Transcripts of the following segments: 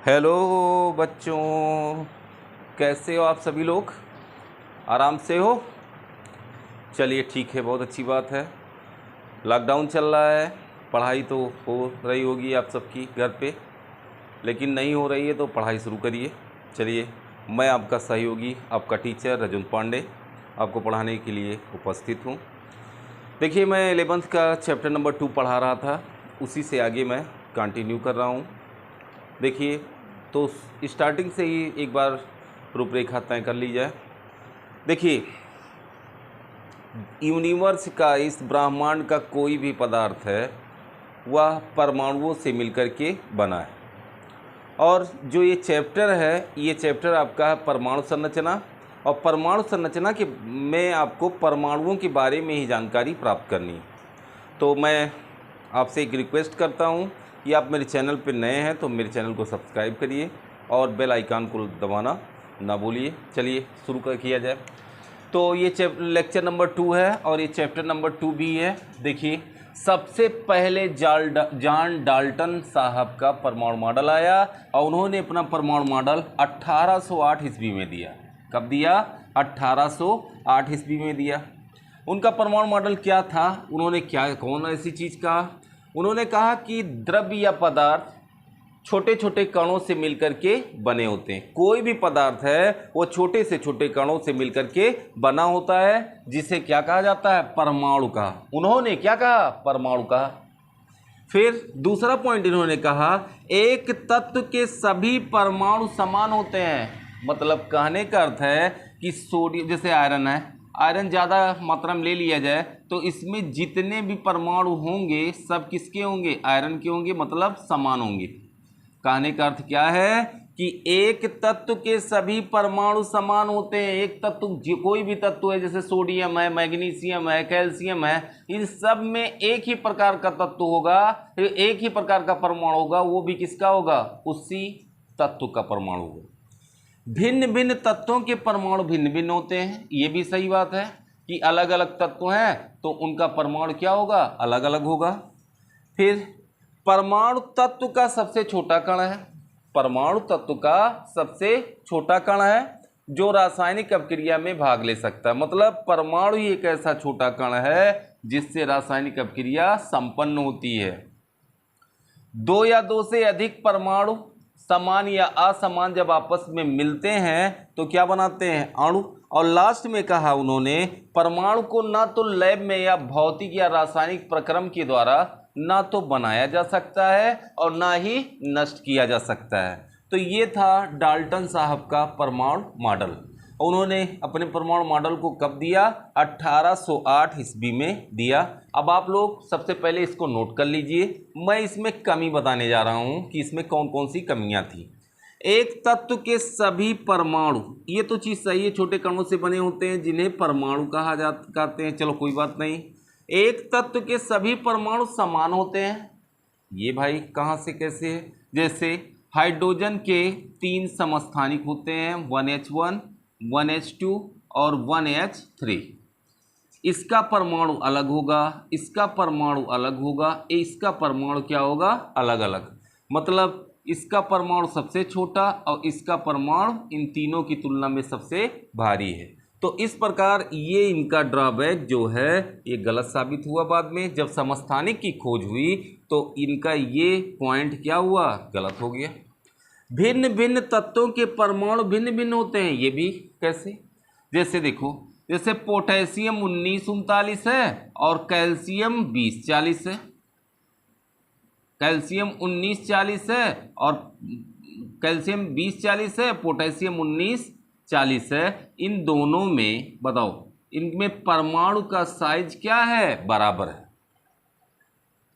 Hello बच्चों, कैसे हो आप सभी लोग? आराम से हो? चलिए ठीक है, बहुत अच्छी बात है। लॉकडाउन चल रहा है, पढ़ाई तो हो रही होगी आप सबकी घर पे, लेकिन नहीं हो रही है तो पढ़ाई शुरू करिए। चलिए, मैं आपका सहयोगी, आपका टीचर रजन पांडे आपको पढ़ाने के लिए उपस्थित हूँ। देखिए, मैं 11th का चैप्टर नंबर 2 पढ़ा रहा था, उसी से आगे मैं कंटिन्यू कर रहा हूँ। देखिए, तो स्टार्टिंग से ही एक बार रूपरेखा तय कर ली जाए। देखिए, यूनिवर्स का, इस ब्रह्मांड का कोई भी पदार्थ है वह परमाणुओं से मिलकर के बना है। और जो ये चैप्टर है, ये चैप्टर आपका है परमाणु संरचना, और परमाणु संरचना के में आपको परमाणुओं के बारे में ही जानकारी प्राप्त करनी है। तो मैं आपसे एक रिक्वेस्ट करता हूँ कि आप मेरे चैनल पर नए हैं तो मेरे चैनल को सब्सक्राइब करिए और बेल आइकन को दबाना ना भूलिए। चलिए शुरू किया जाए। तो ये लेक्चर नंबर 2 है और ये चैप्टर नंबर 2 भी है। देखिए, सबसे पहले जॉन डाल्टन साहब का परमाणु मॉडल आया और उन्होंने अपना परमाणु मॉडल 1808 ईस्वी में दिया। कब दिया? 1808 ईस्वी में दिया। उनका परमाणु मॉडल क्या था? उन्होंने कौन ऐसी चीज़ कहा? उन्होंने कहा कि द्रव्य या पदार्थ छोटे छोटे कणों से मिलकर के बने होते हैं। कोई भी पदार्थ है वो छोटे से छोटे कणों से मिलकर के बना होता है, जिसे क्या कहा जाता है? परमाणु कहा। उन्होंने क्या कहा? परमाणु कहा। फिर दूसरा पॉइंट इन्होंने कहा, एक तत्व के सभी परमाणु समान होते हैं। मतलब कहने का अर्थ है कि सोडियम, जैसे आयरन है, आयरन ज़्यादा मात्रा में ले लिया जाए तो इसमें जितने भी परमाणु होंगे सब किसके होंगे? आयरन के होंगे, मतलब समान होंगे। कहने का अर्थ क्या है कि एक तत्व के सभी परमाणु समान होते हैं। एक तत्व, कोई भी तत्व है, जैसे सोडियम है, मैग्नीशियम है, कैल्शियम है, इन सब में एक ही प्रकार का तत्व होगा, एक ही प्रकार का परमाणु होगा, वो भी किसका होगा? उसी तत्व का परमाणु होगा। भिन्न भिन्न तत्वों के परमाणु भिन्न भिन्न होते हैं, ये भी सही बात है कि अलग अलग तत्व हैं तो उनका परमाणु क्या होगा? अलग अलग होगा। फिर परमाणु तत्व का सबसे छोटा कण है। परमाणु तत्व का सबसे छोटा कण है जो रासायनिक अपक्रिया में भाग ले सकता है। मतलब परमाणु ही एक ऐसा छोटा कण है जिससे रासायनिक अपक्रिया संपन्न होती है। दो या दो से अधिक परमाणु समान या असमान जब आपस में मिलते हैं तो क्या बनाते हैं? अणु। और लास्ट में कहा उन्होंने, परमाणु को ना तो लैब में या भौतिक या रासायनिक प्रक्रम के द्वारा ना तो बनाया जा सकता है और ना ही नष्ट किया जा सकता है। तो ये था डाल्टन साहब का परमाणु मॉडल। उन्होंने अपने परमाणु मॉडल को कब दिया? 1808 ईस्वी में दिया। अब आप लोग सबसे पहले इसको नोट कर लीजिए। मैं इसमें कमी बताने जा रहा हूँ कि इसमें कौन कौन सी कमियाँ थी। एक तत्व के सभी परमाणु, ये तो चीज़ सही है, छोटे कणों से बने होते हैं जिन्हें परमाणु कहते हैं। चलो कोई बात नहीं। एक तत्व के सभी परमाणु समान होते हैं, ये भाई कहाँ से कैसे है? जैसे हाइड्रोजन के 3 समस्थानिक होते हैं, 1H1, 1H2 और 1H3। इसका परमाणु अलग होगा, इसका परमाणु अलग होगा, इसका परमाणु क्या होगा? अलग अलग। मतलब इसका परमाणु सबसे छोटा और इसका परमाणु इन तीनों की तुलना में सबसे भारी है। तो इस प्रकार ये इनका ड्रॉबैक जो है ये गलत साबित हुआ। बाद में जब समस्थानिक की खोज हुई तो इनका ये पॉइंट क्या हुआ? गलत हो गया। भिन्न भिन्न तत्वों के परमाणु भिन्न भिन्न होते हैं, ये भी कैसे? जैसे देखो, जैसे पोटेशियम 1939 है और कैल्शियम 2040 है। कैल्शियम 1940 है और कैल्शियम 2040 है, पोटेशियम 1940 है। इन दोनों में बताओ, इनमें परमाणु का साइज क्या है? बराबर है,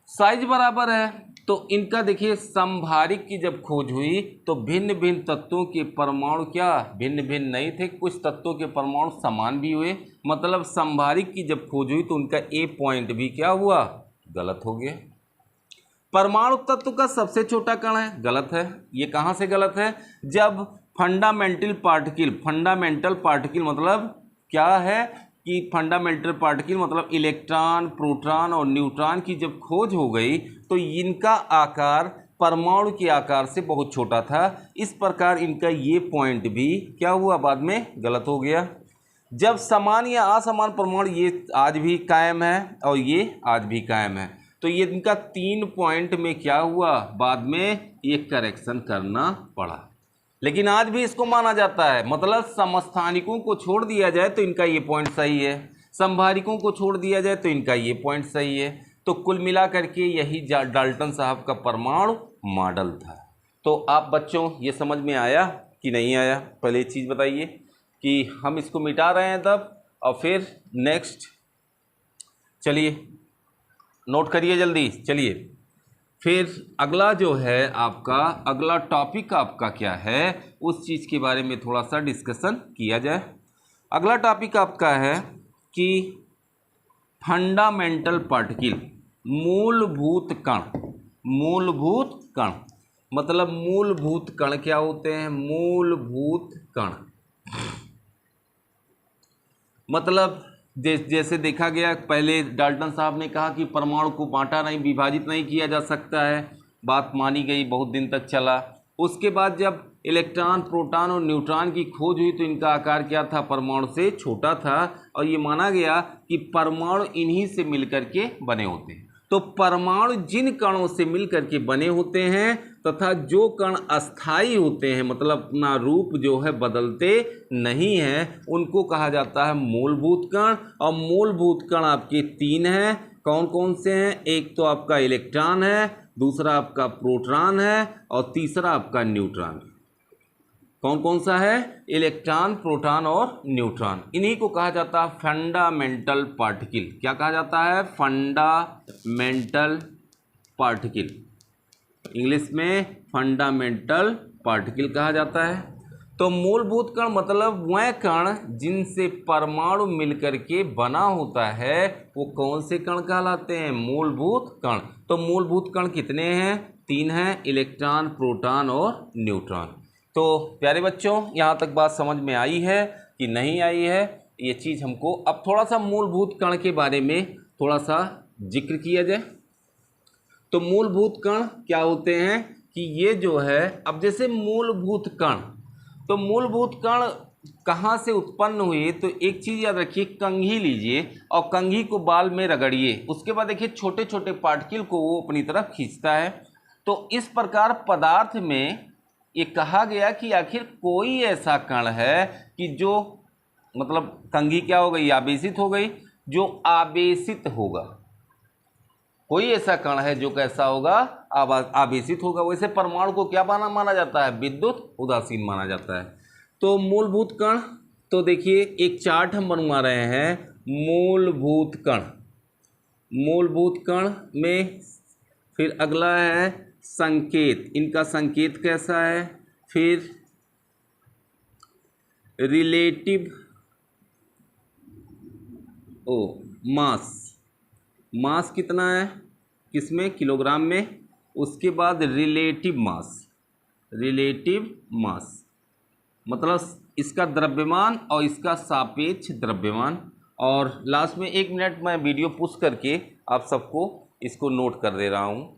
साइज बराबर है। तो इनका देखिए, समभारिक की जब खोज हुई तो भिन्न भिन्न तत्वों के परमाणु क्या भिन्न भिन्न नहीं थे, कुछ तत्वों के परमाणु समान भी हुए। मतलब समभारिक की जब खोज हुई तो उनका ए पॉइंट भी क्या हुआ? गलत हो गया। परमाणु तत्व का सबसे छोटा कण है, गलत है। ये कहाँ से गलत है? जब फंडामेंटल पार्टिकल मतलब क्या है कि फंडामेंटल पार्टिकल मतलब इलेक्ट्रॉन, प्रोटॉन और न्यूट्रॉन की जब खोज हो गई तो इनका आकार परमाणु के आकार से बहुत छोटा था। इस प्रकार इनका ये पॉइंट भी क्या हुआ, बाद में गलत हो गया। जब समान या असमान परमाणु, ये आज भी कायम है और ये आज भी कायम है, तो ये इनका 3 पॉइंट में क्या हुआ, बाद में ये करेक्शन करना पड़ा। लेकिन आज भी इसको माना जाता है, मतलब समस्थानिकों को छोड़ दिया जाए तो इनका ये पॉइंट सही है, संभारिकों को छोड़ दिया जाए तो इनका ये पॉइंट सही है। तो कुल मिलाकर के यही डाल्टन साहब का परमाणु मॉडल था। तो आप बच्चों ये समझ में आया कि नहीं आया, पहले एक चीज़ बताइए कि हम इसको मिटा रहे हैं तब, और फिर नेक्स्ट चलिए नोट करिए जल्दी। चलिए फिर अगला जो है आपका, अगला टॉपिक आपका क्या है, उस चीज़ के बारे में थोड़ा सा डिस्कशन किया जाए। अगला टॉपिक आपका है कि फंडामेंटल पार्टिकल, मूलभूत कण। मूलभूत कण मतलब मूलभूत कण क्या होते हैं, मूलभूत कण मतलब जैसे देखा गया, पहले डाल्टन साहब ने कहा कि परमाणु को बांटा नहीं, विभाजित नहीं किया जा सकता है, बात मानी गई, बहुत दिन तक चला। उसके बाद जब इलेक्ट्रॉन, प्रोटॉन और न्यूट्रॉन की खोज हुई तो इनका आकार क्या था, परमाणु से छोटा था, और ये माना गया कि परमाणु इन्हीं से मिलकर के बने होते हैं। तो परमाणु जिन कणों से मिलकर के बने होते हैं तथा जो कण अस्थायी होते हैं, मतलब अपना रूप जो है बदलते नहीं हैं, उनको कहा जाता है मूलभूत कण। और मूलभूत कण आपके 3 हैं, कौन कौन से हैं, एक तो आपका इलेक्ट्रॉन है, दूसरा आपका प्रोटॉन है, और तीसरा आपका न्यूट्रॉन। कौन कौन सा है, इलेक्ट्रॉन, प्रोटॉन और न्यूट्रॉन। इन्हीं को कहा जाता है फंडामेंटल पार्टिकल। क्या कहा जाता है, फंडामेंटल पार्टिकल, इंग्लिश में फंडामेंटल पार्टिकल कहा जाता है। तो मूलभूत कण मतलब वह कण जिनसे परमाणु मिलकर के बना होता है, वो कौन से कण कहलाते हैं, मूलभूत कण। तो मूलभूत कण कितने हैं, 3 हैं, इलेक्ट्रॉन, प्रोटॉन और न्यूट्रॉन। तो प्यारे बच्चों, यहाँ तक बात समझ में आई है कि नहीं आई है, ये चीज़ हमको अब थोड़ा सा मूलभूत कण के बारे में थोड़ा सा जिक्र किया जाए। तो मूलभूत कण क्या होते हैं कि ये जो है, अब जैसे मूलभूत कण, तो मूलभूत कण कहाँ से उत्पन्न हुए, तो एक चीज़ याद रखिए, कंघी लीजिए और कंघी को बाल में रगड़िए, उसके बाद देखिए छोटे छोटे पार्टिकल को वो अपनी तरफ खींचता है। तो इस प्रकार पदार्थ में ये कहा गया कि आखिर कोई ऐसा कण है कि जो, मतलब कंघी क्या हो गई, आवेशित हो गई, जो आवेशित होगा। कोई ऐसा कण है जो कैसा होगा, आवेशित होगा। वैसे परमाणु को क्या माना जाता है, विद्युत उदासीन माना जाता है। तो मूलभूत कण, तो देखिए एक चार्ट हम बनवा रहे हैं, मूलभूत कण। मूलभूत कण में फिर अगला है संकेत, इनका संकेत कैसा है, फिर रिलेटिव मास, मास कितना है किसमें, किलोग्राम में। उसके बाद रिलेटिव मास, रिलेटिव मास मतलब इसका द्रव्यमान और इसका सापेक्ष द्रव्यमान। और लास्ट में 1 मिनट मैं वीडियो पुश करके आप सबको इसको नोट कर दे रहा हूँ।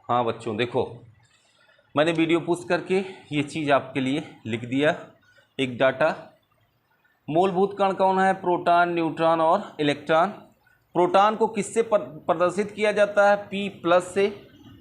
हाँ बच्चों देखो, मैंने वीडियो पुश करके ये चीज़ आपके लिए लिख दिया, एक डाटा। मूलभूत कण कौन है, प्रोटॉन, न्यूट्रॉन और इलेक्ट्रॉन। प्रोटॉन को किससे प्रदर्शित किया जाता है, P+ से,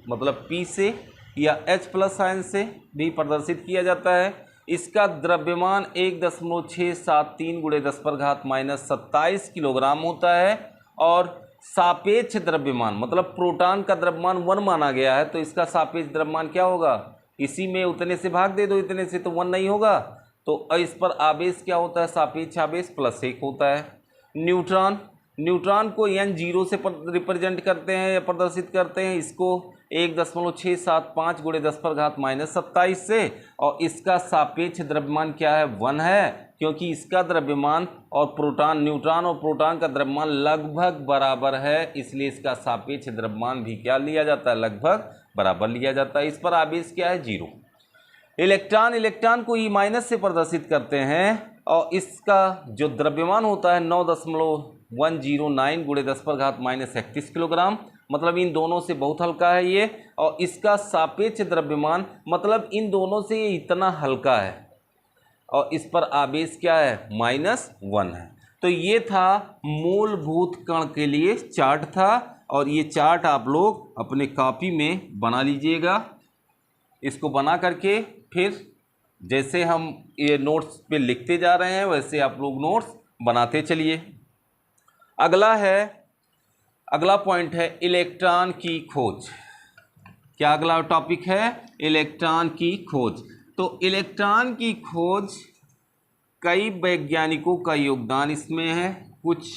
मतलब P से, या H+ आयन से भी प्रदर्शित किया जाता है। इसका द्रव्यमान 1.673 × 10⁻⁻27 किलोग्राम होता है। और सापेक्ष द्रव्यमान मतलब प्रोटॉन का द्रव्यमान 1 माना गया है, तो इसका सापेक्ष द्रव्यमान क्या होगा, इसी में उतने से भाग दे दो, इतने से तो 1 नहीं होगा। तो इस पर आवेश क्या होता है, सापेक्ष आवेश +1 होता है। न्यूट्रॉन, न्यूट्रॉन को N0 से रिप्रेजेंट करते हैं या प्रदर्शित करते हैं, इसको 1.675 × 10⁻⁻27 से। और इसका सापेक्ष द्रव्यमान क्या है, 1 है, क्योंकि इसका द्रव्यमान और प्रोटॉन, न्यूट्रॉन और प्रोटॉन का द्रव्यमान लगभग बराबर है, इसलिए इसका सापेक्ष द्रव्यमान भी क्या लिया जाता है, लगभग बराबर लिया जाता है। इस पर आवेश क्या है, 0। इलेक्ट्रॉन, इलेक्ट्रॉन को E- से प्रदर्शित करते हैं और इसका जो द्रव्यमान होता है 9 109 गुणे 10⁻31 किलोग्राम, मतलब इन दोनों से बहुत हल्का है ये। और इसका सापेक्ष द्रव्यमान, मतलब इन दोनों से ये इतना हल्का है, और इस पर आवेश क्या है, -1 है। तो ये था मूलभूत कण के लिए चार्ट था, और ये चार्ट आप लोग अपने कॉपी में बना लीजिएगा। इसको बना करके फिर जैसे हम ये नोट्स पे लिखते जा रहे हैं वैसे आप लोग नोट्स बनाते चलिए। अगला पॉइंट है इलेक्ट्रॉन की खोज। क्या अगला टॉपिक है, इलेक्ट्रॉन की खोज। तो इलेक्ट्रॉन की खोज, कई वैज्ञानिकों का योगदान इसमें है। कुछ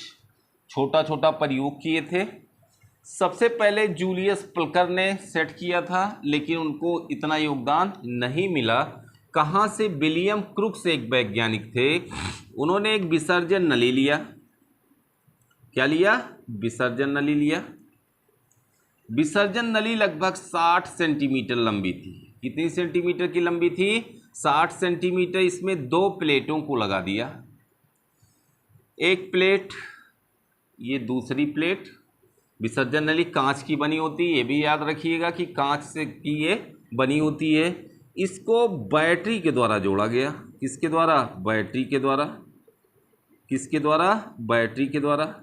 छोटा छोटा प्रयोग किए थे। सबसे पहले जूलियस प्लकर ने सेट किया था, लेकिन उनको इतना योगदान नहीं मिला। कहाँ से, विलियम क्रुक्स एक वैज्ञानिक थे, उन्होंने एक विसर्जन नली लिया। क्या लिया, विसर्जन नली लिया। विसर्जन नली लगभग 60 सेंटीमीटर लंबी थी। कितनी सेंटीमीटर की लंबी थी, 60 सेंटीमीटर। इसमें 2 प्लेटों को लगा दिया। एक प्लेट, ये दूसरी प्लेट। विसर्जन नली कांच की बनी होती है, ये भी याद रखिएगा कि कांच से की ये बनी होती है। इसको बैटरी के द्वारा जोड़ा गया। किसके द्वारा, बैटरी के द्वारा। किसके द्वारा, बैटरी के द्वारा।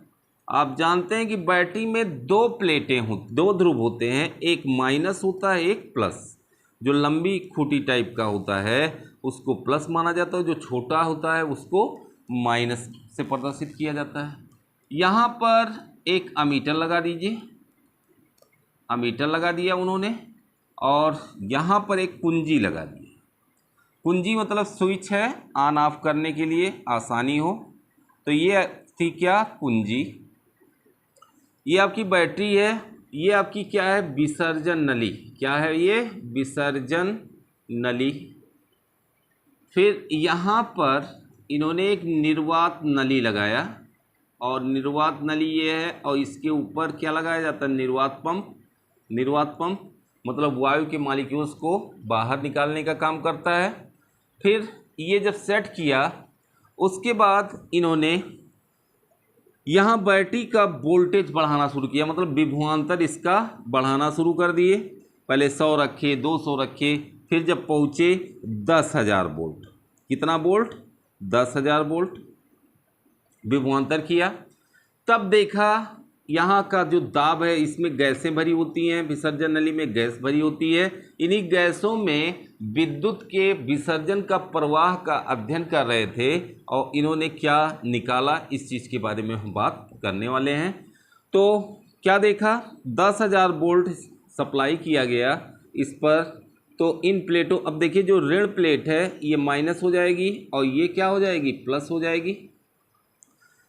आप जानते हैं कि बैटरी में 2 प्लेटें हो, 2 ध्रुव होते हैं, एक माइनस होता है, एक प्लस। जो लंबी खूंटी टाइप का होता है उसको प्लस माना जाता है, जो छोटा होता है उसको माइनस से प्रदर्शित किया जाता है। यहाँ पर एक अमीटर लगा दीजिए, अमीटर लगा दिया उन्होंने, और यहाँ पर एक कुंजी लगा दी। कुंजी मतलब स्विच है, ऑन ऑफ करने के लिए आसानी हो। तो ये थी क्या, कुंजी। ये आपकी बैटरी है, ये आपकी क्या है, विसर्जन नली। क्या है ये, विसर्जन नली। फिर यहाँ पर इन्होंने एक निर्वात नली लगाया, और निर्वात नली ये है, और इसके ऊपर क्या लगाया जाता है, निर्वात पंप। निर्वात पंप मतलब वायु के मॉलिक्यूल्स को बाहर निकालने का काम करता है। फिर ये जब सेट किया, उसके बाद इन्होंने यहाँ बैटरी का वोल्टेज बढ़ाना शुरू किया, मतलब विभवांतर इसका बढ़ाना शुरू कर दिए। पहले 100 रखे, 200 रखे, फिर जब पहुँचे 10,000 वोल्ट। कितना वोल्ट, 10,000 वोल्ट विभवांतर किया। तब देखा यहाँ का जो दाब है, इसमें गैसें भरी होती हैं, विसर्जन नली में गैस भरी होती है। इन्हीं गैसों में विद्युत के विसर्जन का प्रवाह का अध्ययन कर रहे थे, और इन्होंने क्या निकाला, इस चीज़ के बारे में हम बात करने वाले हैं। तो क्या देखा, 10,000 वोल्ट सप्लाई किया गया इस पर। तो इन प्लेटों, अब देखिए जो ऋण प्लेट है ये माइनस हो जाएगी, और ये क्या हो जाएगी, प्लस हो जाएगी।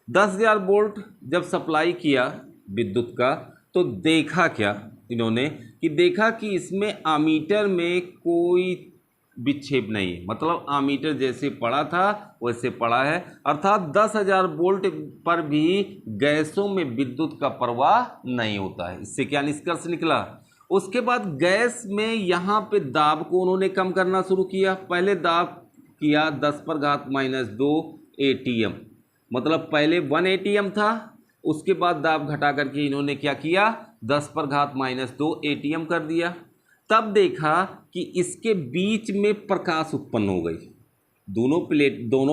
10,000 वोल्ट जब सप्लाई किया विद्युत का, तो देखा क्या इन्होंने, कि देखा कि इसमें आमीटर में कोई विक्षेप नहीं है, मतलब आमीटर जैसे पड़ा था वैसे पड़ा है। अर्थात 10,000 वोल्ट पर भी गैसों में विद्युत का प्रवाह नहीं होता है। इससे क्या निष्कर्ष निकला। उसके बाद गैस में यहाँ पे दाब को उन्होंने कम करना शुरू किया। पहले दाब किया 10⁻⁻2 ATM, मतलब पहले 1 ATM था, उसके बाद दाब घटा करके इन्होंने क्या किया, 10⁻⁻2 ATM कर दिया। तब देखा कि इसके बीच में प्रकाश उत्पन्न हो गई। दोनों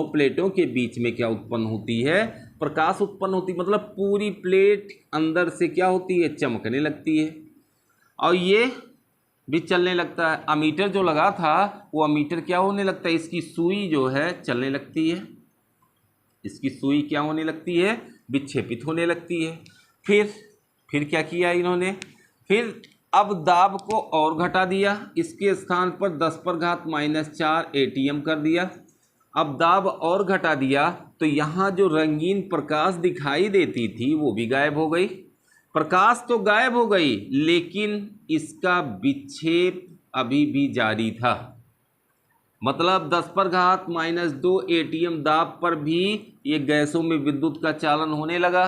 प्लेटों के बीच में क्या उत्पन्न होती है, प्रकाश उत्पन्न होती, मतलब पूरी प्लेट अंदर से क्या होती है, चमकने लगती है, और ये भी चलने लगता है। अमीटर जो लगा था वो अमीटर क्या होने लगता है, इसकी सुई जो है चलने लगती है, इसकी सुई क्या होने लगती है, विक्षेपित होने लगती है। फिर क्या किया इन्होंने, फिर अब दाब को और घटा दिया, इसके स्थान पर 10⁻⁻4 ATM कर दिया। अब दाब और घटा दिया तो यहाँ जो रंगीन प्रकाश दिखाई देती थी वो भी गायब हो गई। प्रकाश तो गायब हो गई, लेकिन इसका विक्षेप अभी भी जारी था। मतलब 10⁻⁻2 ATM दाब पर भी ये गैसों में विद्युत का चालन होने लगा।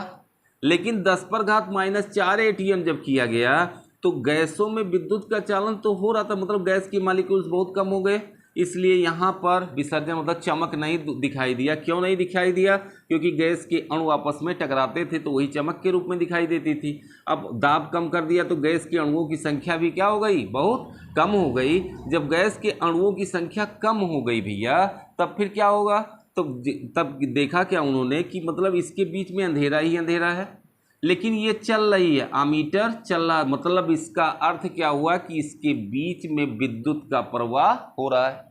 लेकिन 10⁻⁻4 ATM जब किया गया तो गैसों में विद्युत का चालन तो हो रहा था, मतलब गैस की मॉलिक्यूल्स बहुत कम हो गए, इसलिए यहाँ पर विसर्जन मतलब चमक नहीं दिखाई दिया। क्यों नहीं दिखाई दिया? क्योंकि गैस के अणु आपस में टकराते थे तो वही चमक के रूप में दिखाई देती थी। अब दाब कम कर दिया तो गैस के अणुओं की संख्या भी क्या हो गई? बहुत कम हो गई। जब गैस के अणुओं की संख्या कम हो गई भैया, तब फिर क्या होगा? तो तब देखा क्या उन्होंने कि मतलब इसके बीच में अंधेरा ही अंधेरा है, लेकिन ये चल रही है, आमीटर चल रहा, मतलब इसका अर्थ क्या हुआ कि इसके बीच में विद्युत का प्रवाह हो रहा है।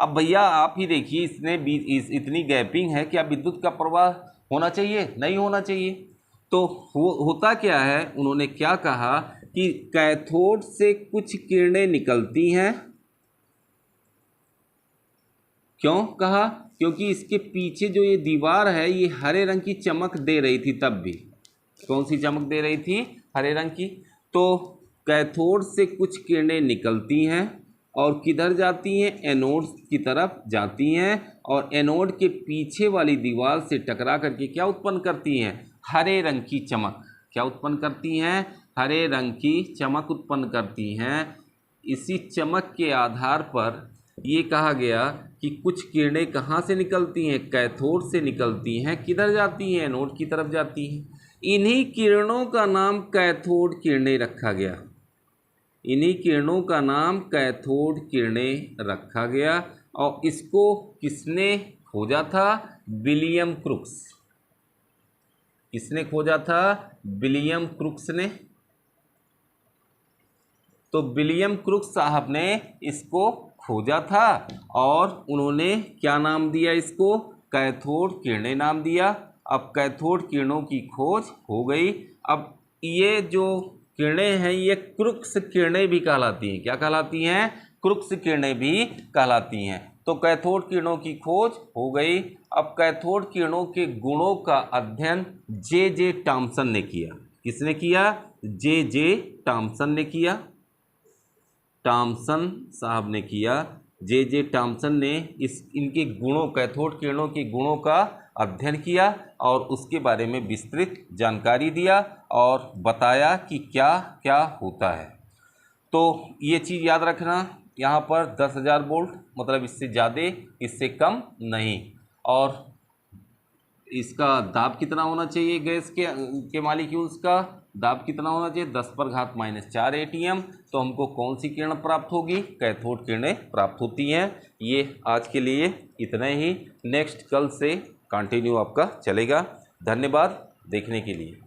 अब भैया आप ही देखिए, इसने बीच इतनी गैपिंग है, क्या विद्युत का प्रवाह होना चाहिए? नहीं होना चाहिए। तो होता क्या है, उन्होंने क्या कहा कि कैथोड से कुछ किरणें निकलती हैं। क्यों कहा? क्योंकि इसके पीछे जो ये दीवार है ये हरे रंग की चमक दे रही थी, तब भी कौन सी चमक दे रही थी? हरे रंग की। तो कैथोड से कुछ किरणें निकलती हैं और किधर जाती हैं? एनोड की तरफ जाती हैं, और एनोड के पीछे वाली दीवार से टकरा करके क्या उत्पन्न करती हैं? हरे रंग की चमक। क्या उत्पन्न करती हैं? हरे रंग की चमक उत्पन्न करती हैं। इसी चमक के आधार पर ये कहा गया कि कुछ किरणें कहाँ से निकलती हैं? कैथोड से निकलती हैं। किधर जाती हैं? एनोड की तरफ जाती हैं। इन्हीं किरणों का नाम कैथोड किरणें रखा गया। इन्हीं किरणों का नाम कैथोड किरणें रखा गया। और इसको किसने खोजा था? William crooks. किसने खोजा था? विलियम क्रुक्स ने। तो विलियम क्रुक्स साहब ने इसको खोजा था और उन्होंने क्या नाम दिया इसको? कैथोड किरणें नाम दिया। अब कैथोड किरणों की खोज हो गई। अब ये जो किरणें हैं ये क्रुक्स किरणें भी कहलाती हैं। क्या कहलाती हैं? क्रुक्स किरणें भी कहलाती हैं। तो कैथोड किरणों की खोज हो गई। अब कैथोड किरणों के गुणों का अध्ययन जे टॉमसन ने किया। किसने किया? जे टॉमसन ने किया। टॉमसन साहब ने किया। जे टॉमसन ने इनके गुणों, कैथोड किरणों के गुणों का अध्ययन किया और उसके बारे में विस्तृत जानकारी दिया और बताया कि क्या क्या होता है। तो ये चीज़ याद रखना, यहाँ पर 10,000 वोल्ट मतलब इससे ज़्यादा, इससे कम नहीं। और इसका दाब कितना होना चाहिए? गैस के मॉलिक्यूल्स का दाब कितना होना चाहिए? 10⁻⁴ atm। तो हमको कौन सी किरण प्राप्त होगी? कैथोड किरणें प्राप्त होती हैं। ये आज के लिए इतना ही। नेक्स्ट कल से कंटिन्यू आपका चलेगा। धन्यवाद देखने के लिए।